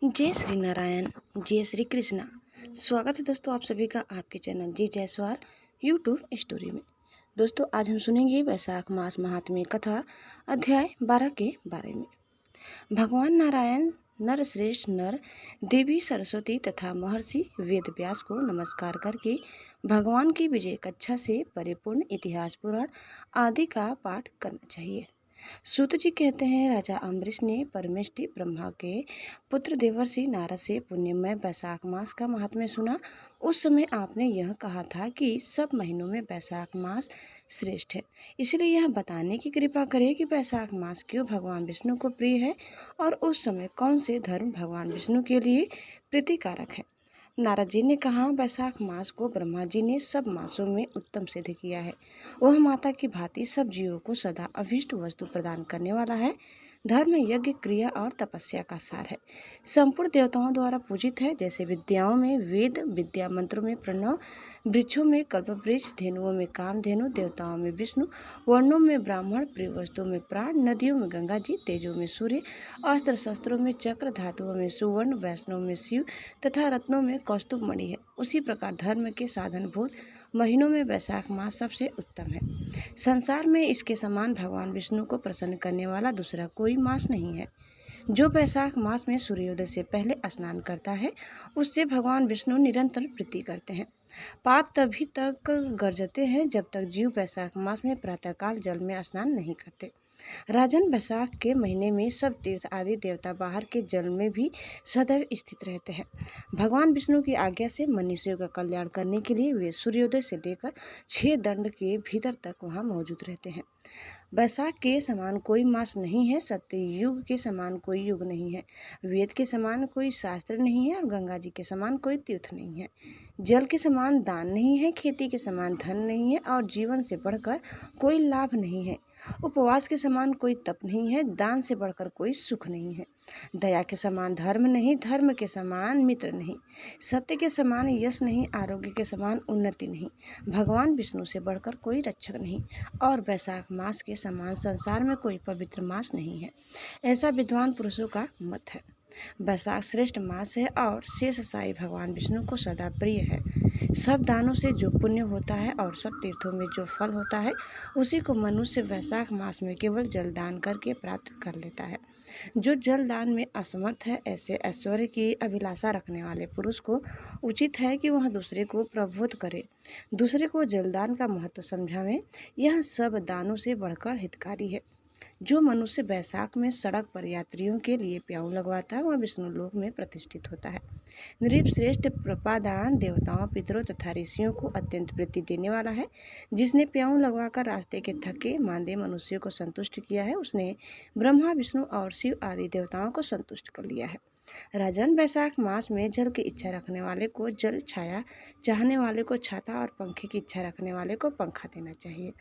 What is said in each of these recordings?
जय श्री नारायण, जय श्री कृष्णा। स्वागत है दोस्तों आप सभी का आपके चैनल जी जायसवाल यूट्यूब स्टोरी में। दोस्तों आज हम सुनेंगे वैशाख मास महात्म्य कथा अध्याय 12 के बारे में। भगवान नारायण नर श्रेष्ठ नर देवी सरस्वती तथा महर्षि वेद व्यास को नमस्कार करके भगवान की विजय कक्षा से परिपूर्ण इतिहास पुराण आदि का पाठ करना चाहिए। सूत जी कहते हैं, राजा अम्बरीश ने परमेष्टि ब्रह्मा के पुत्र देवर्षि नारद से पुण्यमय वैशाख मास का महात्म्य सुना। उस समय आपने यह कहा था कि सब महीनों में वैशाख मास श्रेष्ठ है। इसलिए यह बताने की कृपा करें कि वैशाख मास क्यों भगवान विष्णु को प्रिय है और उस समय कौन से धर्म भगवान विष्णु के लिए प्रीतिकारक है। नारद जी ने कहा, वैशाख मास को ब्रह्मा जी ने सब मासों में उत्तम सिद्ध किया है। वह माता की भांति सब जीवों को सदा अभीष्ट वस्तु प्रदान करने वाला है। धर्म, यज्ञ, क्रिया और तपस्या का सार है। संपूर्ण देवताओं द्वारा पूजित है। जैसे विद्याओं में वेद विद्या, मंत्रों में प्रणव, वृक्षों में कल्पवृक्ष, धेनुओं में कामधेनु, देवताओं में विष्णु, वर्णों में ब्राह्मण, प्रिय वस्तुओं में प्राण, नदियों में गंगा जी, तेजों में सूर्य, अस्त्र शस्त्रों में चक्र, धातुओं में सुवर्ण, वैष्णव में शिव तथा रत्नों में कौस्तुभ मणि है। उसी प्रकार धर्म के साधनभूत महीनों में वैशाख मास सबसे उत्तम है। संसार में इसके समान भगवान विष्णु को प्रसन्न करने वाला दूसरा कोई मास नहीं है। जो वैशाख मास में सूर्योदय से पहले स्नान करता है उससे भगवान विष्णु निरंतर प्रीति करते हैं। पाप तभी तक गरजते हैं जब तक जीव वैशाख मास में प्रातःकाल जल में स्नान नहीं करते। राजन, वैशाख के महीने में सब तीर्थ आदि देवता बाहर के जल में भी सदैव स्थित रहते हैं। भगवान विष्णु की आज्ञा से मनुष्यों का कल्याण करने के लिए वे सूर्योदय से लेकर 6 दंड के भीतर तक वहां मौजूद रहते हैं। वैशाख के समान कोई मास नहीं है, सत्य युग के समान कोई युग नहीं है, वेद के समान कोई शास्त्र नहीं है और गंगा जी के समान कोई तीर्थ नहीं है। जल के समान दान नहीं है, खेती के समान धन नहीं है और जीवन से बढ़कर कोई लाभ नहीं है। उपवास के समान कोई तप नहीं है, दान से बढ़कर कोई सुख नहीं है। दया के समान धर्म नहीं, धर्म के समान मित्र नहीं, सत्य के समान यश नहीं, आरोग्य के समान उन्नति नहीं, भगवान विष्णु से बढ़कर कोई रक्षक नहीं और वैशाख मास के समान संसार में कोई पवित्र मास नहीं है। ऐसा विद्वान पुरुषों का मत है। वैशाख श्रेष्ठ मास है और शेष साई भगवान विष्णु को सदा प्रिय है। सब दानों से जो पुण्य होता है और सब तीर्थों में जो फल होता है उसी को मनुष्य वैशाख मास में केवल जलदान करके प्राप्त कर लेता है। जो जलदान में असमर्थ है, ऐसे ऐश्वर्य की अभिलाषा रखने वाले पुरुष को उचित है कि वह दूसरे को प्रबोध करे, दूसरे को जलदान का महत्व समझावे। यह सब दानों से बढ़कर हितकारी है। जो मनुष्य वैशाख में सड़क पर यात्रियों के लिए प्याऊ लगवाता है वह विष्णु लोक में प्रतिष्ठित होता है। नृप श्रेष्ठ प्रपादान देवताओं, पितरों तथा ऋषियों को अत्यंत प्रीति देने वाला है। जिसने प्याऊ लगवाकर रास्ते के थके मांदे मनुष्यों को संतुष्ट किया है उसने ब्रह्मा, विष्णु और शिव आदि देवताओं को संतुष्ट कर लिया है। राजन, वैशाख मास में जल की इच्छा रखने वाले को जल, छाया चाहने वाले को छाता और पंखे की इच्छा रखने वाले को पंखा देना चाहिए।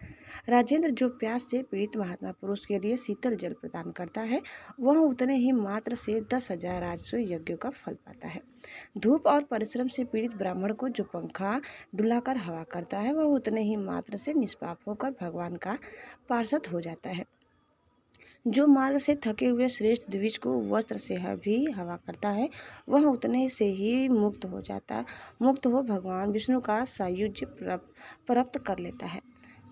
राजेंद्र, जो प्यास से पीड़ित महात्मा पुरुष के लिए शीतल जल प्रदान करता है वह उतने ही मात्र से 10,000 राजस्व यज्ञों का फल पाता है। धूप और परिश्रम से पीड़ित ब्राह्मण को जो पंखा डुलाकर हवा करता है वह उतने ही मात्र से निष्पाप होकर भगवान का पार्षद हो जाता है। जो मार्ग से थके हुए श्रेष्ठ द्विज को वस्त्र से भी हवा करता है वह उतने से ही मुक्त हो भगवान विष्णु का सायुज्य प्राप्त कर लेता है।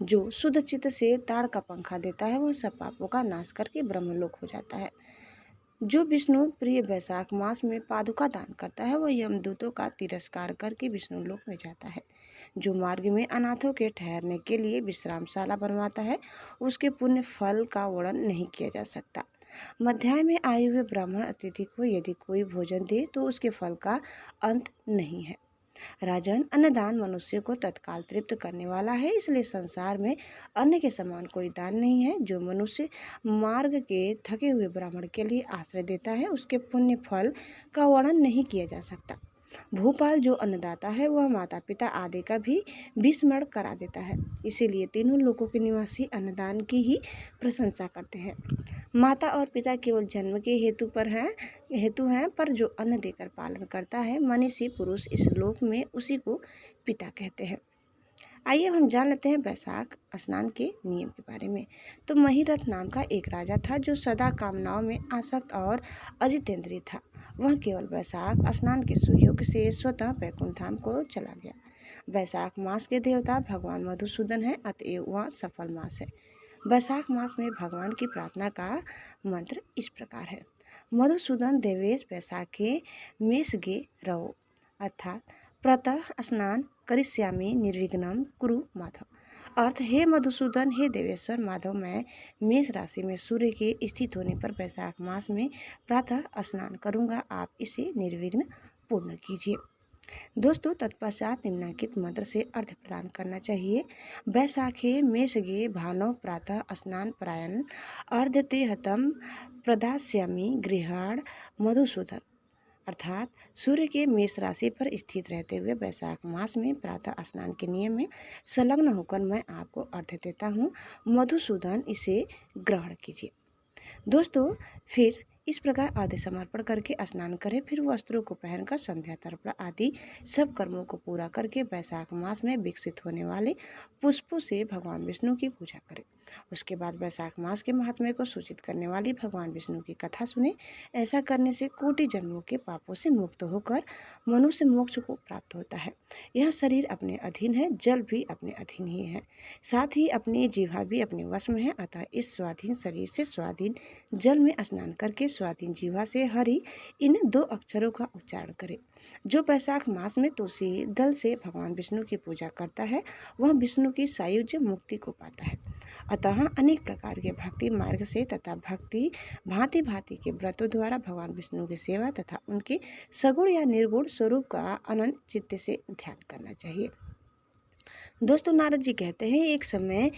जो शुद्ध चित्त से ताड़ का पंखा देता है वह सब पापों का नाश करके ब्रह्मलोक हो जाता है। जो विष्णु प्रिय वैशाख मास में पादुका दान करता है वह यमदूतों का तिरस्कार करके विष्णु लोक में जाता है। जो मार्ग में अनाथों के ठहरने के लिए विश्रामशाला बनवाता है उसके पुण्य फल का वर्णन नहीं किया जा सकता। मध्याह्न में आए हुए ब्राह्मण अतिथि को यदि कोई भोजन दे तो उसके फल का अंत नहीं है। राजन, अन्नदान मनुष्य को तत्काल तृप्त करने वाला है, इसलिए संसार में अन्न के समान कोई दान नहीं है। जो मनुष्य मार्ग के थके हुए ब्राह्मण के लिए आश्रय देता है उसके पुण्य फल का वर्णन नहीं किया जा सकता। भूपाल, जो अन्नदाता है वह माता पिता आदि का भी विस्मरण करा देता है। इसीलिए तीनों लोकों के निवासी अन्नदान की ही प्रशंसा करते हैं। माता और पिता केवल जन्म के हेतु हैं, पर जो अन्न देकर पालन करता है मनीषी पुरुष इस लोक में उसी को पिता कहते हैं। आइए अब हम जान लेते हैं बैसाख स्नान के नियम के बारे में। तो महिरथ नाम का एक राजा था जो सदा कामनाओं में आसक्त और अजितेंद्रिय था। वह केवल बैसाख स्नान के सुयोग से स्वतः वैकुंठ धाम को चला गया। बैसाख मास के देवता भगवान मधुसूदन है, अतएव वह सफल मास है। बैसाख मास में भगवान की प्रार्थना का मंत्र इस प्रकार है। मधुसूदन देवेश बैसाखे मेषगे रहो, अर्थात प्रातः स्नान करिष्यामि निर्विघ्नं कुरु माधव। अर्थ, हे मधुसूदन, हे देवेश्वर माधव, मैं मेष राशि में सूर्य के स्थित होने पर बैसाख मास में प्रातः स्नान करूंगा, आप इसे निर्विघ्न पूर्ण कीजिए। दोस्तों, तत्पश्चात निम्नलिखित मंत्र से अर्थ प्रदान करना चाहिए। बैसाखे मेषगे भानौ प्रातः स्नान परायण अर्धते हतम प्रदास्यामि गृहाण मधुसूदन। अर्थात सूर्य के मेष राशि पर स्थित रहते हुए बैसाख मास में प्रातः स्नान के नियम में संलग्न होकर मैं आपको अर्घ्य देता हूँ, मधुसूदन इसे ग्रहण कीजिए। दोस्तों, फिर इस प्रकार अर्घ्य समर्पण करके स्नान करें, फिर वस्त्रों को पहनकर संध्या तर्पण आदि सब कर्मों को पूरा करके बैसाख मास में विकसित होने वाले पुष्पों से भगवान विष्णु की पूजा करें। उसके बाद बैसाख मास के महात्म्य को सूचित करने वाली भगवान विष्णु की कथा सुने। ऐसा करने से कोटि जन्मों के पापों से मुक्त होकर मनुष्य मोक्ष को प्राप्त होता है। यह शरीर अपने अधीन है, जल भी अपने अधीन ही है, साथ ही अपनी जीवा भी अपने वश में है। अतः इस स्वाधीन शरीर से स्वाधीन जल में स्नान करके स्वाधीन जीवा से हरि इन 2 अक्षरों का उच्चारण करें। जो बैसाख मास में तुलसी दल से भगवान विष्णु की पूजा करता है वह विष्णु की सायुज्य मुक्ति को पाता है। अतः अनेक प्रकार के भक्ति मार्ग से तथा भक्ति भांति भांति के व्रतों द्वारा भगवान विष्णु की सेवा तथा उनके सगुण या निर्गुण स्वरूप का अनंत चित्त से ध्यान करना चाहिए। दोस्तों, नारद जी कहते हैं, एक समय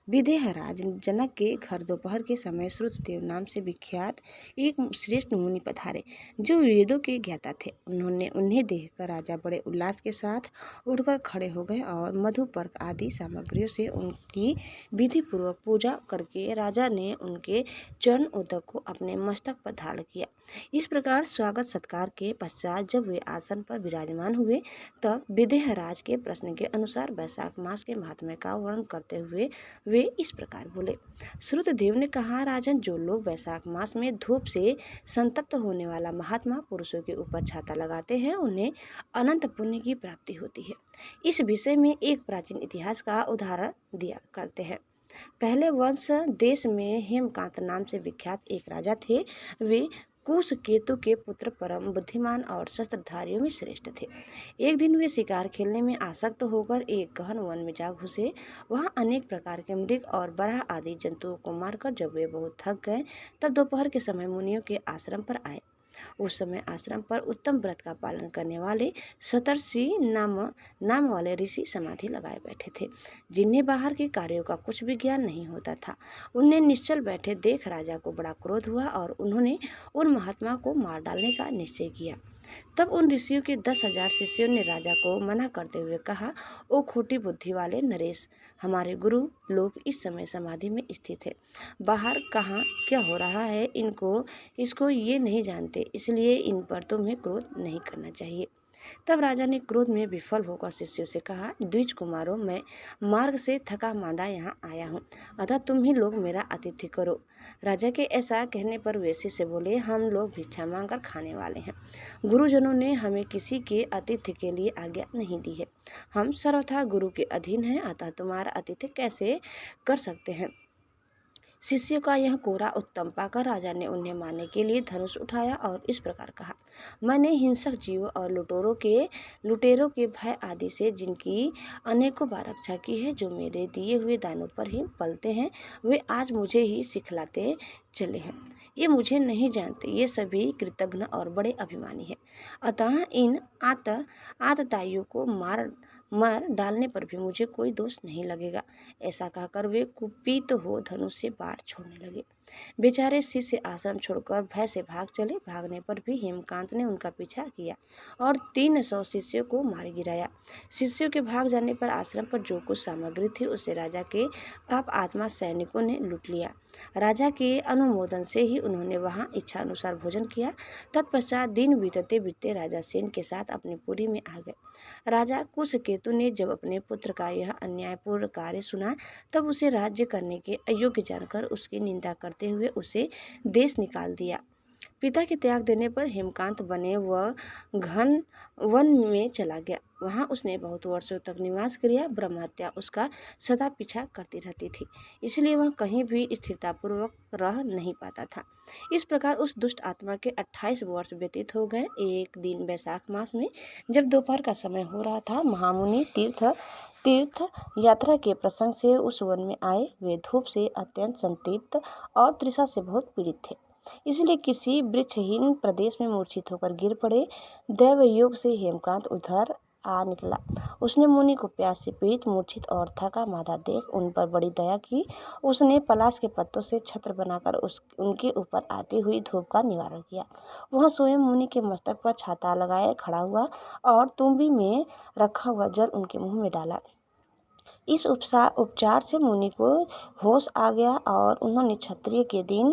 विदेहराज जनक के घर दोपहर के समय श्रुतदेव नाम से विख्यात एक श्रेष्ठ मुनि पधारे जो वेदों के ज्ञाता थे। उन्हें देखकर राजा बड़े उल्लास के साथ उठकर खड़े हो गए और मधुपर्क आदि सामग्रियों से उनकी विधि पूर्वक पूजा करके राजा ने उनके चरण उदक को अपने मस्तक पर धारण किया। इस प्रकार स्वागत सत्कार के पश्चात जब वे आसन पर विराजमान हुए तब विदेहराज के प्रश्न के अनुसार बैसाख मास के महात्म्य का वर्णन करते हुए वे इस प्रकार बोले। श्रुतदेव ने कहा, राजन, जो लोग बैसाख मास में धूप से संतप्त होने वाला महात्मा पुरुषों के ऊपर छाता लगाते हैं उन्हें अनंत पुण्य की प्राप्ति होती है। इस विषय में एक प्राचीन इतिहास का उदाहरण दिया करते हैं। पहले वंश देश में हेमकांत नाम से विख्यात एक राजा थे। वे कुश केतु के पुत्र, परम बुद्धिमान और शस्त्रधारियों में श्रेष्ठ थे। एक दिन वे शिकार खेलने में आसक्त होकर एक गहन वन में जा घुसे। वहां अनेक प्रकार के मृग और बराह आदि जंतुओं को मारकर जब वे बहुत थक गए तब दोपहर के समय मुनियों के आश्रम पर आए। उस समय आश्रम पर उत्तम व्रत का पालन करने वाले सतर्षि नाम वाले ऋषि समाधि लगाए बैठे थे, जिन्हें बाहर के कार्यों का कुछ भी ज्ञान नहीं होता था। उन्हें निश्चल बैठे देख राजा को बड़ा क्रोध हुआ और उन्होंने उन महात्मा को मार डालने का निश्चय किया। तब उन ऋषियों के 10,000 शिष्यों ने राजा को मना करते हुए कहा, ओ खोटी बुद्धि वाले नरेश, हमारे गुरु लोग इस समय समाधि में स्थित है। बाहर कहाँ क्या हो रहा है इसको ये नहीं जानते, इसलिए इन पर तुम्हें क्रोध नहीं करना चाहिए। तब राजा ने क्रोध में विफल होकर शिष्यों से कहा, द्विज कुमारों, मैं मार्ग से थका मांदा यहाँ आया हूँ, अतः तुम ही लोग मेरा आतिथ्य करो। राजा के ऐसा कहने पर वे शिष्य बोले, हम लोग भिक्षा मांगकर खाने वाले हैं। गुरुजनों ने हमें किसी के आतिथ्य के लिए आज्ञा नहीं दी है। हम सर्वथा गुरु के अधीन हैं, अतः तुम्हारा आतिथ्य कैसे कर सकते हैं। शिष्यों का यह कोरा उत्तम पाकर राजा ने उन्हें मारने के लिए धनुष उठाया और इस प्रकार कहा, मैंने हिंसक जीवों और लुटेरों के भय आदि से जिनकी अनेकों बार रक्षा की है, जो मेरे दिए हुए दानों पर ही पलते हैं, वे आज मुझे ही सिखलाते चले हैं। ये मुझे नहीं जानते, ये सभी कृतघ्न और बड़े अभिमानी हैं। अतः इन आतताइयों को मार डालने पर भी मुझे कोई दोष नहीं लगेगा। ऐसा कहकर वे कुपित हो धनुष से बाण छोड़ने लगे। बेचारे शिष्य आश्रम छोड़कर भय से भाग चले। भागने पर भी हेमकांत ने उनका पीछा किया और 300 शिष्यों को मार गिराया। शिष्यों के भाग जाने पर आश्रम पर जो कुछ सामग्री थी उसे राजा के पाप आत्मा सैनिकों ने लूट लिया। राजा के अनुमोदन से ही उन्होंने वहां इच्छा अनुसार भोजन किया। तत्पश्चात दिन बीतते बीतते राजा सेन के साथ अपनी पुरी में आ गए। राजा कुशकेतु ने जब अपने पुत्र का यह अन्यायपूर्ण कार्य सुना तब उसे राज्य करने के अयोग्य जानकर उसकी निंदा करते हुए उसे देश निकाल दिया। पिता के त्याग देने पर हेमकांत बने व घन वन में चला गया। वहां उसने बहुत वर्षों तक निवास किया। ब्रह्महत्या उसका सदा पीछा करती रहती थी, इसलिए वह कहीं भी स्थिरतापूर्वक रह नहीं पाता था। इस प्रकार उस दुष्ट आत्मा के 28 वर्ष व्यतीत हो गए। एक दिन वैशाख मास में जब दोपहर का समय हो रहा था, महामुनि तीर्थ यात्रा के प्रसंग से उस वन में आए। वे धूप से अत्यंत संतृप्त और तृषा से बहुत पीड़ित थे, इसलिए किसी वृक्षहीन प्रदेश में मूर्छित होकर गिर पड़े। दैव योग से हेमकांत उधर आ निकला। उसने मुनि को प्यास से पीड़ित, मूर्छित और थका मादा देख उन पर बड़ी दया की। उसने पलाश के पत्तों से छत्र बनाकर उनके ऊपर आती हुई धूप का निवारण किया। वह स्वयं मुनि के मस्तक पर छाता लगाए खड़ा हुआ और तुम्बी में रखा हुआ जल उनके मुंह में डाला। इस उपचार से मुनि को होश आ गया और उन्होंने क्षत्रिय के दिन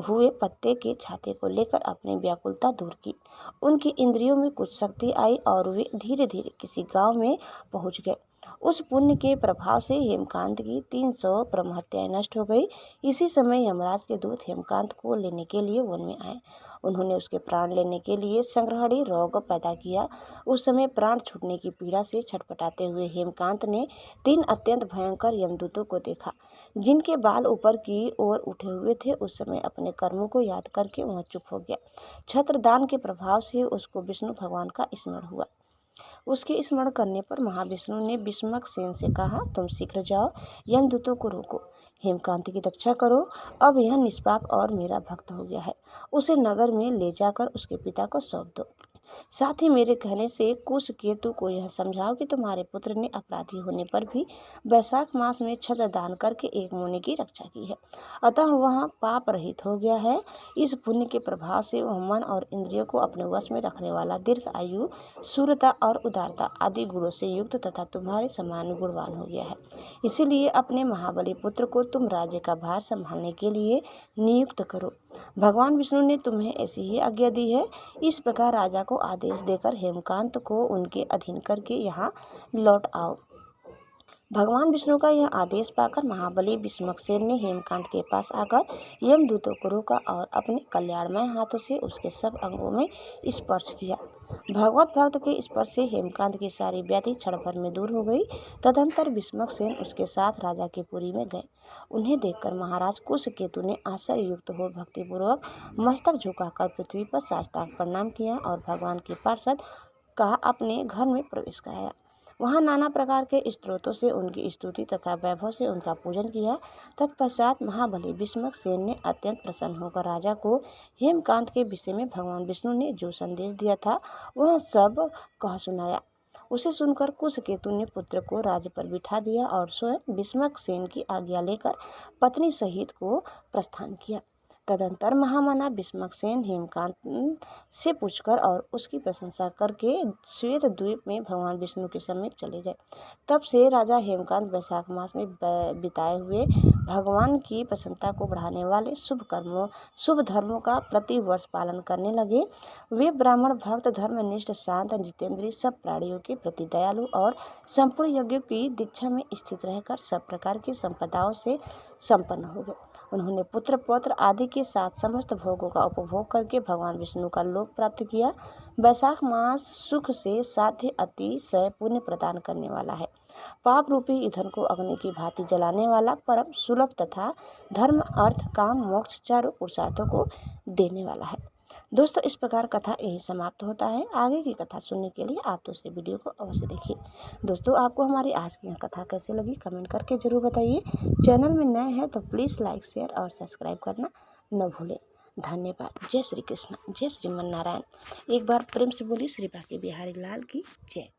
हुए पत्ते के छाते को लेकर अपनी व्याकुलता दूर की। उनकी इंद्रियों में कुछ शक्ति आई और वे धीरे धीरे किसी गांव में पहुंच गए। उस पुण्य के प्रभाव से हेमकांत की 300 ब्रह्महत्याएं नष्ट हो गई। इसी समय यमराज के दूत हेमकांत को लेने के लिए वन में आए। उन्होंने उसके प्राण लेने के लिए संग्रहणी रोग पैदा किया। उस समय प्राण छूटने की पीड़ा से छटपटाते हुए हेमकांत ने 3 अत्यंत भयंकर यमदूतों को देखा, जिनके बाल ऊपर की ओर उठे हुए थे। उस समय अपने कर्मों को याद करके वह चुप हो गया। छत्रदान के प्रभाव से उसको विष्णु भगवान का स्मरण हुआ। उसके स्मरण करने पर महाविष्णु ने भीष्मक सेन से कहा, तुम शीघ्र जाओ, यमदूतों को रोको, हेमकांत की रक्षा करो। अब यह निष्पाप और मेरा भक्त हो गया है। उसे नगर में ले जाकर उसके पिता को सौंप दो। साथ ही मेरे कहने से कुशकेतु को यह समझाओ कि तुम्हारे पुत्र ने अपराधी होने पर भी वैशाख मास में छत्र दान करके एक मुनि की रक्षा की है, अतः वह पाप रहित हो गया है। इस पुण्य के प्रभाव से वह मन और इंद्रियों को अपने वश में रखने वाला, दीर्घ आयु, शूरता और उदारता आदि गुणों से युक्त तथा तुम्हारे समान गुणवान हो गया है। इसीलिए अपने महाबली पुत्र को तुम राज्य का भार संभालने के लिए नियुक्त करो। भगवान विष्णु ने तुम्हें ऐसी ही आज्ञा दी है। इस प्रकार राजा को आदेश देकर हेमकांत को उनके अधीन करके यहाँ लौट आओ। भगवान विष्णु का यह आदेश पाकर महाबली भीष्मकसेन ने हेमकांत के पास आकर यमदूतों को रोका और अपने कल्याणमय हाथों से उसके सब अंगों में स्पर्श किया। भगवत भक्त के स्पर्श से हेमकांत की सारी व्याधि क्षण भर में दूर हो गई। तदंतर भीष्मकसेन उसके साथ राजा की पुरी में गए। उन्हें देखकर महाराज कुशकेतु ने आश्चर्य युक्त हो भक्तिपूर्वक मस्तक झुकाकर पृथ्वी पर साष्टांग प्रणाम किया और भगवान के पार्षद का अपने घर में प्रवेश कराया। वहाँ नाना प्रकार के स्तोत्रों से उनकी स्तुति तथा वैभव से उनका पूजन किया। तत्पश्चात महाबली भीष्मकसेन ने अत्यंत प्रसन्न होकर राजा को हेमकांत के विषय में भगवान विष्णु ने जो संदेश दिया था वह सब कह सुनाया। उसे सुनकर कुशकेतु ने पुत्र को राज्य पर बिठा दिया और स्वयं भीष्मकसेन की आज्ञा लेकर पत्नी सहित को प्रस्थान किया। तदंतर महामना भीष्मकसेन हेमकांत से पूछकर और उसकी प्रशंसा करके श्वेत द्वीप में भगवान विष्णु के समीप चले गए। तब से राजा हेमकांत वैशाख मास में बिताए हुए भगवान की प्रसन्नता को बढ़ाने वाले शुभ धर्मों का प्रति वर्ष पालन करने लगे। वे ब्राह्मण भक्त, धर्मनिष्ठ, शांत, जितेंद्रिय, सब प्राणियों के प्रति दयालु और संपूर्ण यज्ञों की दीक्षा में स्थित रहकर सब प्रकार की संपदाओं से संपन्न हो गए। उन्होंने पुत्र पौत्र आदि के साथ समस्त भोगों का उपभोग करके भगवान विष्णु का लोक प्राप्त किया। वैशाख मास सुख से साध्य अतिशय पुण्य प्रदान करने वाला है। पाप रूपी ईंधन को अग्नि की भांति जलाने वाला, परम सुलभ तथा धर्म, अर्थ, काम, मोक्ष चारों पुरुषार्थों को देने वाला है। दोस्तों, इस प्रकार कथा यही समाप्त होता है। आगे की कथा सुनने के लिए आप दूसरे वीडियो को अवश्य देखिए। दोस्तों, आपको हमारी आज की कथा कैसे लगी कमेंट करके जरूर बताइए। चैनल में नए हैं तो प्लीज़ लाइक, शेयर और सब्सक्राइब करना न भूलें। धन्यवाद। जय श्री कृष्ण, जय श्रीमन नारायण। एक बार प्रेम से बोली श्री बांके बिहारी लाल की जय।